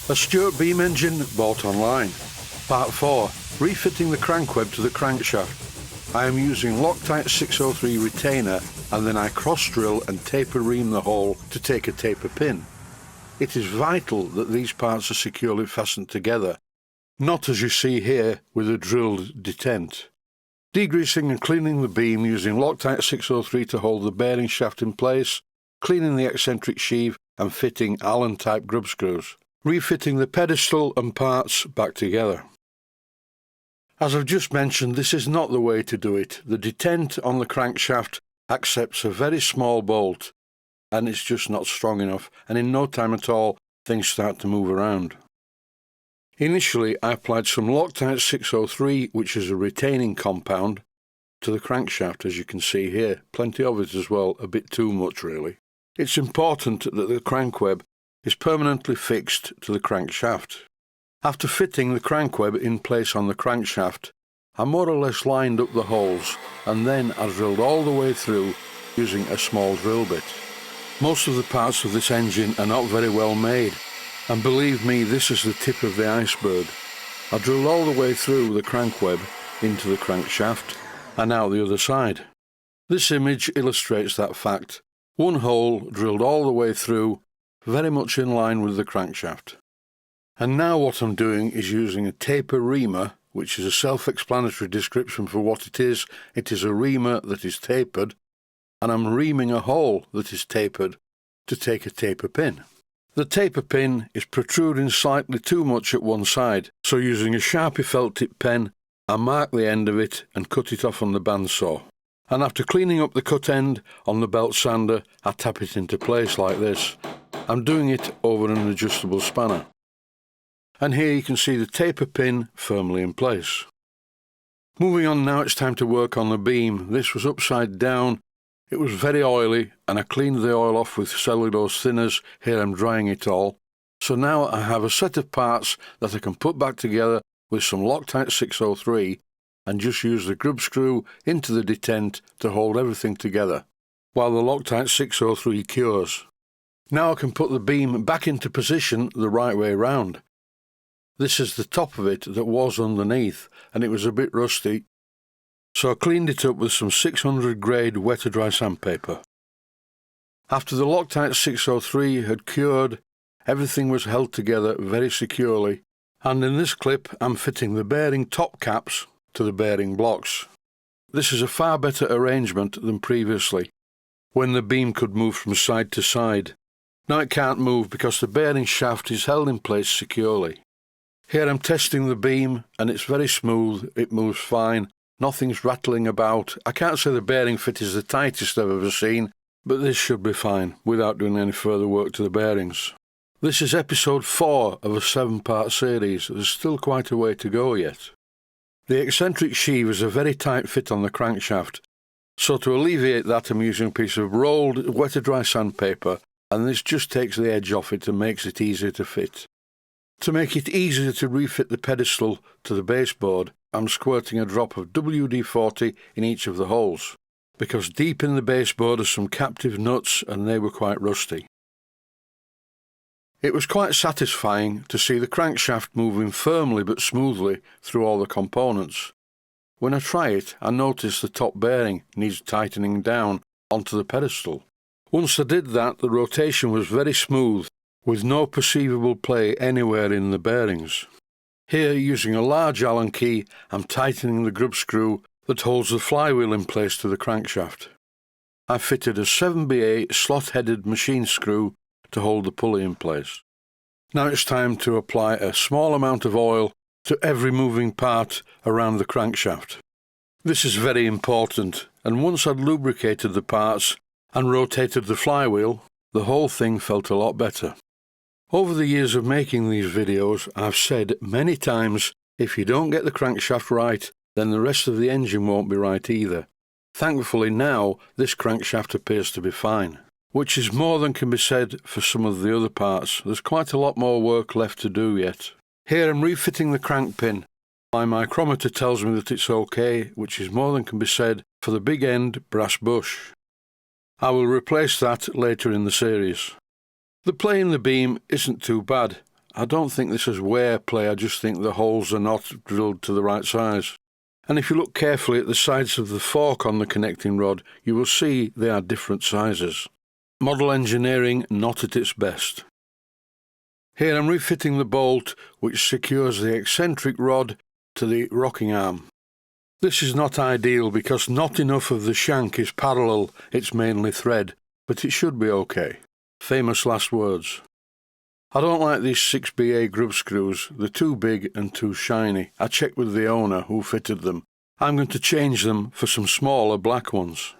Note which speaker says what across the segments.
Speaker 1: A Stuart beam engine bought online. Part 4. Refitting the crank web to the crankshaft. I am using Loctite 603 retainer, and then I cross drill and taper ream the hole to take a taper pin. It is vital that these parts are securely fastened together, not as you see here with a drilled detent. Degreasing and cleaning the beam using Loctite 603 to hold the bearing shaft in place, cleaning the eccentric sheave and fitting Allen type grub screws. Refitting the pedestal and parts back together. As I've just mentioned, this is not the way to do it. The detent on the crankshaft accepts a very small bolt, and it's just not strong enough, and in no time at all things start to move around. Initially I applied some Loctite 603, which is a retaining compound, to the crankshaft, as you can see here. Plenty of it as well, a bit too much really. It's important that the crank web is permanently fixed to the crankshaft. After fitting the crank web in place on the crankshaft, I more or less lined up the holes, and then I drilled all the way through using a small drill bit. Most of the parts of this engine are not very well made, and believe me, this is the tip of the iceberg. I drilled all the way through the crank web into the crankshaft and out the other side. This image illustrates that fact. One hole drilled all the way through, very much in line with the crankshaft. And now what I'm doing is using a taper reamer, which is a self-explanatory description for what it is. It is a reamer that is tapered, and I'm reaming a hole that is tapered to take a taper pin. The taper pin is protruding slightly too much at one side, so using a Sharpie felt tip pen, I mark the end of it and cut it off on the bandsaw. And after cleaning up the cut end on the belt sander, I tap it into place like this. I'm doing it over an adjustable spanner. And here you can see the taper pin firmly in place. Moving on now, it's time to work on the beam. This was upside down. It was very oily, and I cleaned the oil off with cellulose thinners. Here I'm drying it all. So now I have a set of parts that I can put back together with some Loctite 603 and just use the grub screw into the detent to hold everything together, while the Loctite 603 cures. Now I can put the beam back into position the right way round. This is the top of it that was underneath, and it was a bit rusty, so I cleaned it up with some 600 grade wet or dry sandpaper. After the Loctite 603 had cured, everything was held together very securely, and in this clip I'm fitting the bearing top caps to the bearing blocks. This is a far better arrangement than previously, when the beam could move from side to side. Now it can't move because the bearing shaft is held in place securely. Here I'm testing the beam, and it's very smooth, it moves fine, nothing's rattling about. I can't say the bearing fit is the tightest I've ever seen, but this should be fine without doing any further work to the bearings. This is episode 4 of a 7-part series. There's still quite a way to go yet. The eccentric sheave is a very tight fit on the crankshaft, so to alleviate that I'm using a piece of rolled wet or dry sandpaper, and this just takes the edge off it and makes it easier to fit. To make it easier to refit the pedestal to the baseboard, I'm squirting a drop of WD-40 in each of the holes, because deep in the baseboard are some captive nuts and they were quite rusty. It was quite satisfying to see the crankshaft moving firmly but smoothly through all the components. When I try it, I notice the top bearing needs tightening down onto the pedestal. Once I did that, the rotation was very smooth, with no perceivable play anywhere in the bearings. Here, using a large Allen key, I'm tightening the grub screw that holds the flywheel in place to the crankshaft. I fitted a 7/8 slot-headed machine screw to hold the pulley in place. Now it's time to apply a small amount of oil to every moving part around the crankshaft. This is very important, and once I'd lubricated the parts and rotated the flywheel, the whole thing felt a lot better. Over the years of making these videos, I've said many times, if you don't get the crankshaft right, then the rest of the engine won't be right either. Thankfully now, this crankshaft appears to be fine, which is more than can be said for some of the other parts. There's quite a lot more work left to do yet. Here I'm refitting the crank pin. My micrometer tells me that it's okay, which is more than can be said for the big end brass bush. I will replace that later in the series. The play in the beam isn't too bad. I don't think this is wear play, I just think the holes are not drilled to the right size. And if you look carefully at the sides of the fork on the connecting rod, you will see they are different sizes. Model engineering not at its best. Here I'm refitting the bolt which secures the eccentric rod to the rocking arm. This is not ideal because not enough of the shank is parallel, it's mainly thread, but it should be okay. Famous last words. I don't like these 6BA grub screws, they're too big and too shiny. I checked with the owner who fitted them. I'm going to change them for some smaller black ones.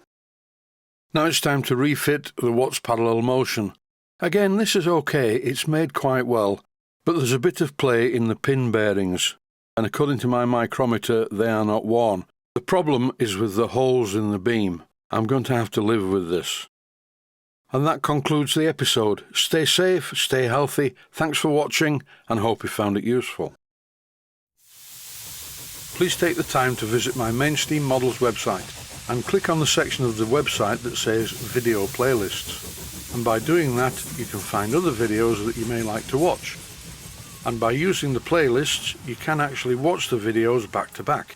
Speaker 1: Now it's time to refit the Watts parallel motion. Again, this is okay, it's made quite well, but there's a bit of play in the pin bearings, and according to my micrometer they are not worn. The problem is with the holes in the beam. I'm going to have to live with this. And that concludes the episode. Stay safe, stay healthy, thanks for watching, and hope you found it useful. Please take the time to visit my Mainsteam Models website and click on the section of the website that says Video Playlists. And by doing that, you can find other videos that you may like to watch. And by using the playlists, you can actually watch the videos back to back.